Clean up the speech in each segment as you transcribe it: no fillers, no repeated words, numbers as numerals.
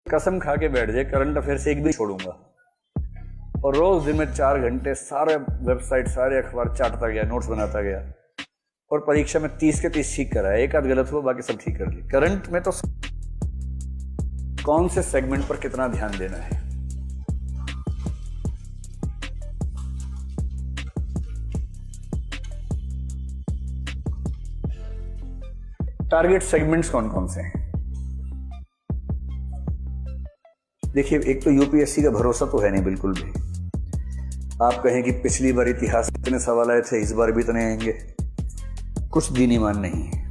कसम खा के बैठ जाए करंट अफेयर से एक भी छोड़ूंगा और रोज दिन में 4 घंटे सारे वेबसाइट सारे अखबार चाटता गया, नोट्स बनाता गया और परीक्षा में 30 के 30 ठीक कराया, एक आध गलत हुआ बाकी सब ठीक कर ली। करंट में तो कौन से सेगमेंट पर कितना ध्यान देना है, टारगेट सेगमेंट्स कौन कौन से हैं। देखिए, एक तो यूपीएससी का भरोसा तो है नहीं बिल्कुल भी। आप कहें कि पिछली बार इतिहास में इतने सवाल आए थे, इस बार भी इतने आएंगे, कुछ दिन ईमान नहीं है।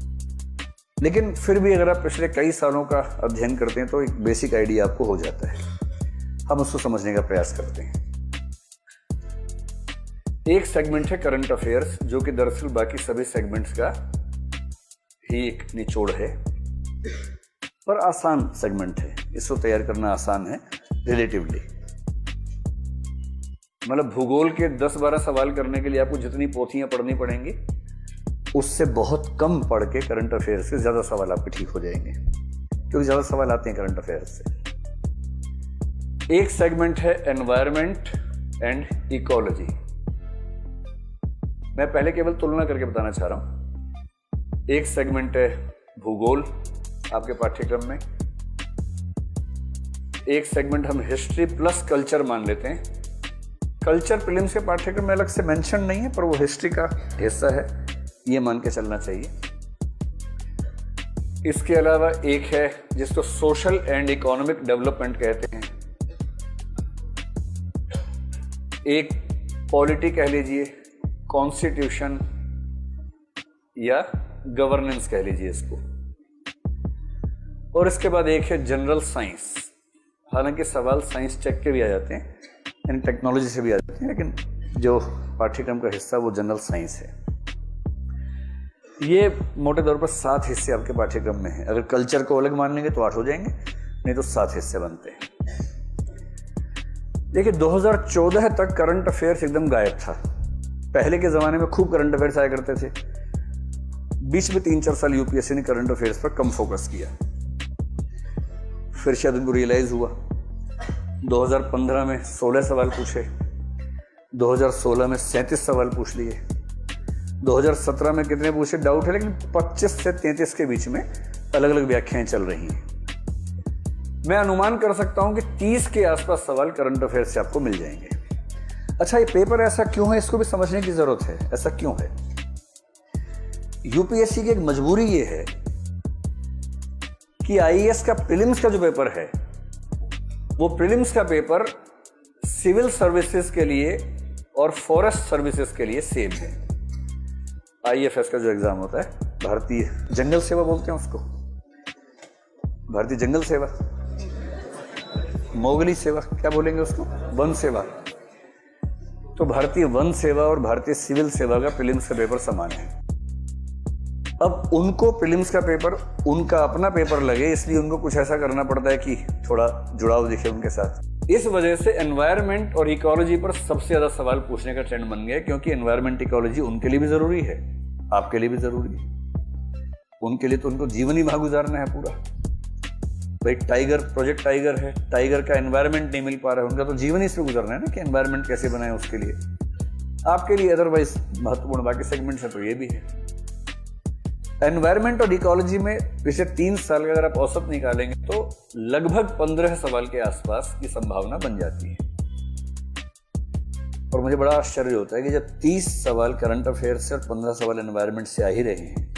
लेकिन फिर भी अगर आप पिछले कई सालों का अध्ययन करते हैं तो एक बेसिक आइडिया आपको हो जाता है, हम उसको समझने का प्रयास करते हैं। एक सेगमेंट है करंट अफेयर्स, जो कि दरअसल बाकी सभी सेगमेंट्स का ही एक निचोड़ है, पर आसान सेगमेंट है, इसको तैयार करना आसान है रिलेटिवली। मतलब भूगोल के 10-12 सवाल करने के लिए आपको जितनी पोथियां पढ़नी पड़ेंगी उससे बहुत कम पढ़ के करंट अफेयर्स से ज्यादा सवाल आपके ठीक हो जाएंगे, क्योंकि ज्यादा सवाल आते हैं करंट अफेयर्स से। एक सेगमेंट है एनवायरमेंट एंड इकोलॉजी। मैं पहले केवल तुलना करके बताना चाह रहा हूं। एक सेगमेंट है भूगोल आपके पाठ्यक्रम में, एक सेगमेंट हम हिस्ट्री प्लस कल्चर मान लेते हैं। कल्चर प्रीलिम्स के पाठ्यक्रम में अलग से मेंशन नहीं है, पर वो हिस्ट्री का हिस्सा है, ये मान के चलना चाहिए। इसके अलावा एक है जिसको सोशल एंड इकोनॉमिक डेवलपमेंट कहते हैं, एक पॉलिटी कह लीजिए, कॉन्स्टिट्यूशन या गवर्नेंस कह लीजिए इसको, और इसके बाद एक है जनरल साइंस। हालांकि सवाल साइंस चेक के भी आ जाते हैं, यानी टेक्नोलॉजी से भी आ जाते हैं, लेकिन जो पाठ्यक्रम का हिस्सा वो जनरल साइंस है। ये मोटे तौर पर 7 हिस्से आपके पाठ्यक्रम में है। अगर कल्चर को अलग मान लेंगे तो 8 हो जाएंगे, नहीं तो 7 हिस्से बनते हैं। देखिए, 2014 तक करंट अफेयर्स एकदम गायब था। पहले के जमाने में खूब करंट अफेयर्स आया करते थे, बीच में 3-4 साल यूपीएससी ने करंट अफेयर्स पर कम फोकस किया, फिर शायद उनको रियलाइज हुआ। 2015 में 16 सवाल पूछे, 2016 में 37 सवाल पूछ लिए, 2017 में कितने पूछे डाउट है, लेकिन 25 से 33 के बीच में अलग अलग व्याख्याएं चल रही हैं। मैं अनुमान कर सकता हूं कि 30 के आसपास सवाल करंट अफेयर्स से आपको मिल जाएंगे। अच्छा, ये पेपर ऐसा क्यों है, इसको भी समझने की जरूरत है। ऐसा क्यों है? यूपीएससी की एक मजबूरी ये है कि आईएएस का प्रीलिम्स का जो पेपर है, वो प्रीलिम्स का पेपर सिविल सर्विसेज के लिए और फॉरेस्ट सर्विसेज के लिए सेम है। आईएफएस का जो एग्जाम होता है, भारतीय जंगल सेवा बोलते हैं उसको, भारतीय जंगल सेवा, मोगली सेवा क्या बोलेंगे उसको, वन सेवा। तो भारतीय वन सेवा और भारतीय सिविल सेवा का प्रीलिम्स का पेपर समान है। अब उनको प्रीलिम्स का पेपर उनका अपना पेपर लगे, इसलिए उनको कुछ ऐसा करना पड़ता है कि थोड़ा जुड़ाव दिखे उनके साथ। इस वजह से एनवायरनमेंट और इकोलॉजी पर सबसे ज्यादा सवाल पूछने का ट्रेंड बन गया, क्योंकि एनवायरनमेंट इकोलॉजी उनके लिए भी जरूरी है, आपके लिए भी जरूरी है। उनके लिए तो उनको जीवन ही वहां गुजारना है पूरा। भाई टाइगर, प्रोजेक्ट टाइगर है, टाइगर का एनवायरनमेंट नहीं मिल पा रहा है, उनका तो जीवन ही इसमें गुजरना है ना, कि एनवायरनमेंट कैसे बनाए उसके लिए। आपके लिए अदरवाइज महत्वपूर्ण बाकी सेगमेंट्स है तो ये भी है। एनवायरनमेंट और इकोलॉजी में पिछले 3 साल का अगर आप औसत निकालेंगे तो लगभग 15 सवाल के आसपास की संभावना बन जाती है। और मुझे बड़ा आश्चर्य होता है कि जब 30 सवाल करंट अफेयर से और 15 सवाल एनवायरनमेंट से आ ही रहे हैं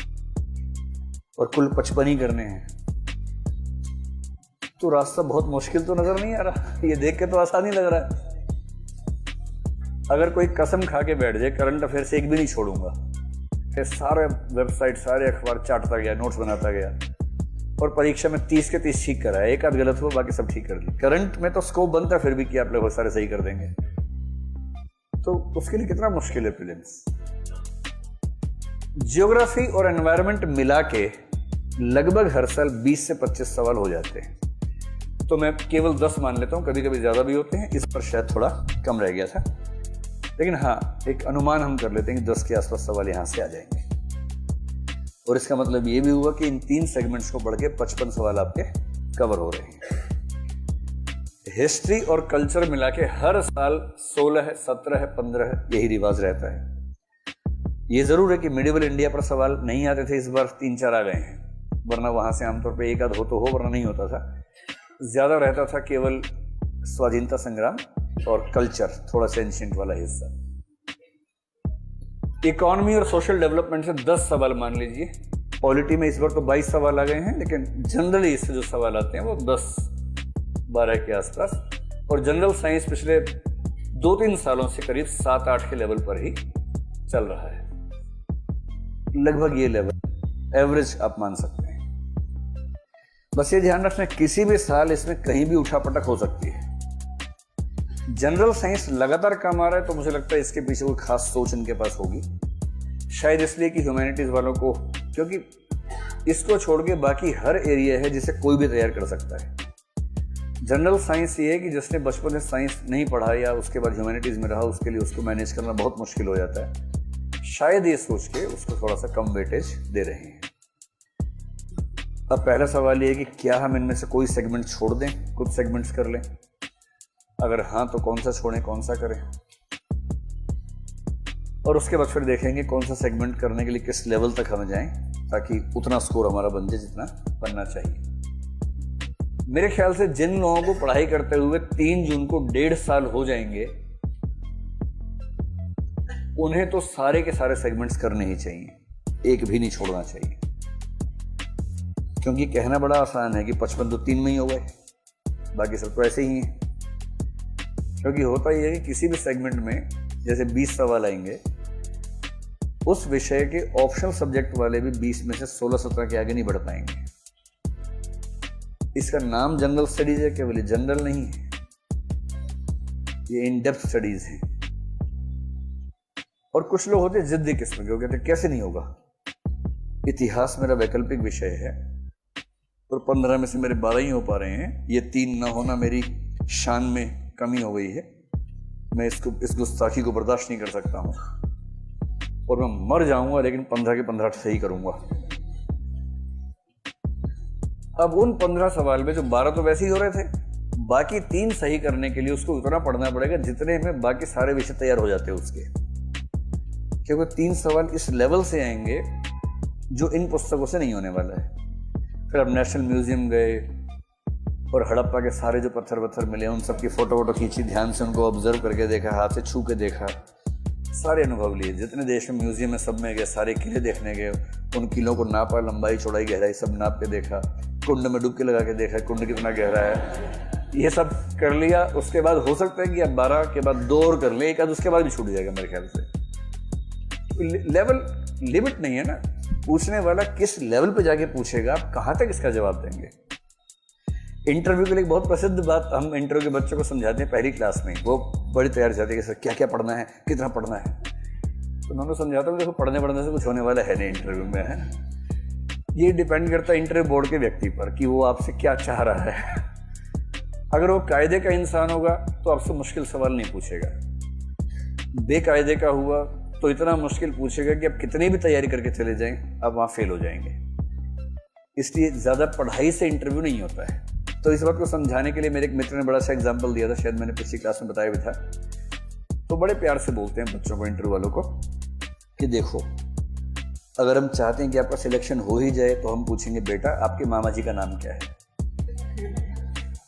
और कुल 55 ही करने हैं, तो रास्ता बहुत मुश्किल तो नजर नहीं आ रहा। ये देख के तो आसान ही लग रहा है। अगर कोई कसम खा के बैठ जाए करंट अफेयर से एक भी नहीं छोड़ूंगा, सारे वेबसाइट सारे अखबार चाटता गया, नोट्स बनाता गया और परीक्षा में 30 के 30 ठीक कराया, एक आध गलत हुआ बाकी सब ठीक कर ली। करंट में तो स्कोप बनता फिर भी कि आप लोग सारे सही कर देंगे, तो उसके लिए कितना मुश्किल है प्रीलिम्स। जियोग्राफी और एनवायरनमेंट मिला के लगभग हर साल 20 से 25 सवाल हो जाते हैं, तो मैं केवल 10 मान लेता हूं, कभी कभी ज्यादा भी होते हैं, इस पर शायद थोड़ा कम रह गया था। लेकिन हाँ, एक अनुमान हम कर लेते हैं कि 10 के आसपास सवाल यहां से आ जाएंगे। और इसका मतलब ये भी हुआ कि इन 3 सेगमेंट्स को पढ़ के 55 सवाल आपके कवर हो रहे हैं। हिस्ट्री और कल्चर मिला के हर साल 16, 17, 15 यही रिवाज रहता है। ये जरूर है कि मिडिवल इंडिया पर सवाल नहीं आते थे, इस बार 3-4 आ गए हैं, वरना वहां से आमतौर पे एक आध हो तो हो, वरना नहीं होता था। ज्यादा रहता था केवल स्वाधीनता संग्राम और कल्चर, थोड़ा सा एंशिएंट वाला हिस्सा। इकोनॉमी और सोशल डेवलपमेंट से 10 सवाल मान लीजिए। पॉलिटी में इस बार तो 22 सवाल आ गए हैं, लेकिन जनरली इससे जो सवाल आते हैं वो 10-12 के आसपास। और जनरल साइंस पिछले 2-3 सालों से करीब 7-8 के लेवल पर ही चल रहा है, लगभग ये लेवल एवरेज आप मान सकते हैं। बस ये ध्यान रखना, किसी भी साल इसमें कहीं भी उठापटक हो सकती है। जनरल साइंस लगातार कम आ रहा है, तो मुझे लगता है इसके पीछे कोई खास सोच इनके पास होगी, शायद इसलिए कि ह्यूमैनिटीज वालों को, क्योंकि इसको छोड़ के बाकी हर एरिया है जिसे कोई भी तैयार कर सकता है। जनरल साइंस ये है कि जिसने बचपन में साइंस नहीं पढ़ा या उसके बाद ह्यूमैनिटीज में रहा, उसके लिए उसको मैनेज करना बहुत मुश्किल हो जाता है। शायद ये सोच के उसको थोड़ा सा कम वेटेज दे रहे हैं। अब पहला सवाल ये है कि क्या हम इनमें से कोई सेगमेंट छोड़ दें, कुछ सेगमेंट्स कर लें? अगर हाँ तो कौन सा छोड़ें, कौन सा करें? और उसके बाद फिर देखेंगे कौन सा सेगमेंट करने के लिए किस लेवल तक हम जाएं, ताकि उतना स्कोर हमारा बन जाए जितना बनना चाहिए। मेरे ख्याल से जिन लोगों को पढ़ाई करते हुए 3 जून को 1.5 साल हो जाएंगे, उन्हें तो सारे के सारे सेगमेंट्स करने ही चाहिए, एक भी नहीं छोड़ना चाहिए। क्योंकि कहना बड़ा आसान है कि 55 तो 3 में ही हो गए, बाकी सब तो ऐसे ही हैं। क्योंकि होता ही है कि किसी भी सेगमेंट में जैसे 20 सवाल आएंगे, उस विषय के ऑप्शनल सब्जेक्ट वाले भी 20 में से 16-17 के आगे नहीं बढ़ पाएंगे। इसका नाम जनरल स्टडीज है, केवल जनरल नहीं है, ये इन डेप्थ स्टडीज है। और कुछ लोग होते जिद्दी किस्म के, वो कहते कैसे नहीं होगा, इतिहास मेरा वैकल्पिक विषय है और 15 में से मेरे 12 ही हो पा रहे हैं, ये 3 ना होना मेरी शान में कमी हो गई है, मैं इस गुस्ताखी को बर्दाश्त नहीं कर सकता हूं और मैं मर जाऊंगा, लेकिन 15 के 15 सही करूंगा। अब उन 15 सवाल में जो 12 तो वैसे ही हो रहे थे, बाकी 3 सही करने के लिए उसको उतना पढ़ना पड़ेगा जितने में बाकी सारे विषय तैयार हो जाते हैं उसके। क्योंकि 3 सवाल इस लेवल से आएंगे जो इन पुस्तकों से नहीं होने वाला है। फिर अब नेशनल म्यूजियम गए और हड़प्पा के सारे जो पत्थर वत्थर मिले, उन सब की फोटो खींची, ध्यान से उनको ऑब्जर्व करके देखा, हाथ से छू के देखा, सारे अनुभव लिए। जितने देश में म्यूजियम है सब में गए, सारे किले देखने गए, उन किलों को नापा, लंबाई चौड़ाई गहराई सब नाप के देखा, कुंड में डुबकी लगा के देखा कुंड कितना गहरा है, ये सब कर लिया। उसके बाद हो सकता है कि अब 12 के बाद 2 और कर ले, एक आध उसके बाद भी छूट जाएगा मेरे ख्याल से। लेवल लिमिट नहीं है ना, पूछने वाला किस लेवल पे जाके पूछेगा, आप कहाँ तक इसका जवाब देंगे। इंटरव्यू के लिए बहुत प्रसिद्ध बात हम इंटरव्यू के बच्चों को समझाते हैं पहली क्लास में, वो बड़ी तैयार जाते हैं कि सर क्या क्या पढ़ना है, कितना पढ़ना है। तो मैं उनको समझाता हूँ देखो पढ़ने से कुछ होने वाला है नहीं इंटरव्यू में, है ना। ये डिपेंड करता है इंटरव्यू बोर्ड के व्यक्ति पर कि वो आपसे क्या चाह रहा है। अगर वो कायदे का इंसान होगा तो आपसे मुश्किल सवाल नहीं पूछेगा, बेकायदे का हुआ तो इतना मुश्किल पूछेगा कि आप कितनी भी तैयारी करके चले जाएं, आप वहाँ फेल हो जाएंगे। इसलिए ज़्यादा पढ़ाई से इंटरव्यू नहीं होता है। तो इस बात को समझाने के लिए मेरे एक मित्र ने बड़ा सा एग्जाम्पल दिया था, शायद मैंने पिछली क्लास में बताया भी था। तो बड़े प्यार से बोलते हैं बच्चों को, इंटरव्यू वालों को, कि देखो अगर हम चाहते हैं कि आपका सिलेक्शन हो ही जाए तो हम पूछेंगे बेटा आपके मामा जी का नाम क्या है,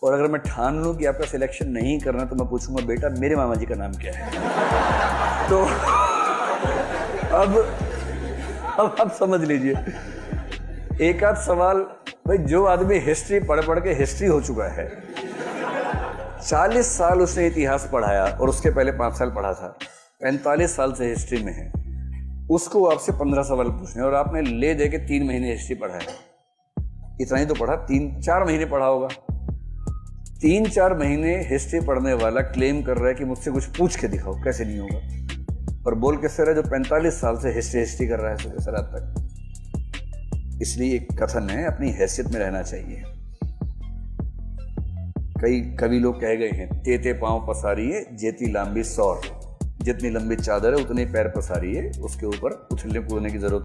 और अगर मैं ठान लूँ कि आपका सिलेक्शन नहीं करना तो मैं पूछूंगा बेटा मेरे मामा जी का नाम क्या है। तो अब आप समझ लीजिए, एक आध सवाल, भाई जो आदमी हिस्ट्री पढ़ के हिस्ट्री हो चुका है, 40 साल उसने इतिहास पढ़ाया और उसके पहले 5 साल पढ़ा था, 45 साल से हिस्ट्री में है, उसको आपसे 15 सवाल पूछने और आपने ले दे के 3 महीने हिस्ट्री पढ़ाया। इतना ही तो पढ़ा, 3-4 महीने पढ़ा होगा। 3-4 महीने हिस्ट्री पढ़ने वाला क्लेम कर रहा है कि मुझसे कुछ पूछ के दिखाओ, कैसे नहीं होगा। और बोल के सर है जो 45 साल से हिस्ट्री कर रहा है सुबह से रात तक। इसलिए एक कथन है, अपनी हैसियत में रहना चाहिए। कई कवि लोग कह गए हैं, तेते पांव पसारिए जेती लंबी सौर, जितनी लंबी चादर है उतने पैर पसारिए, उसके ऊपर उछलने कूदने की जरूरत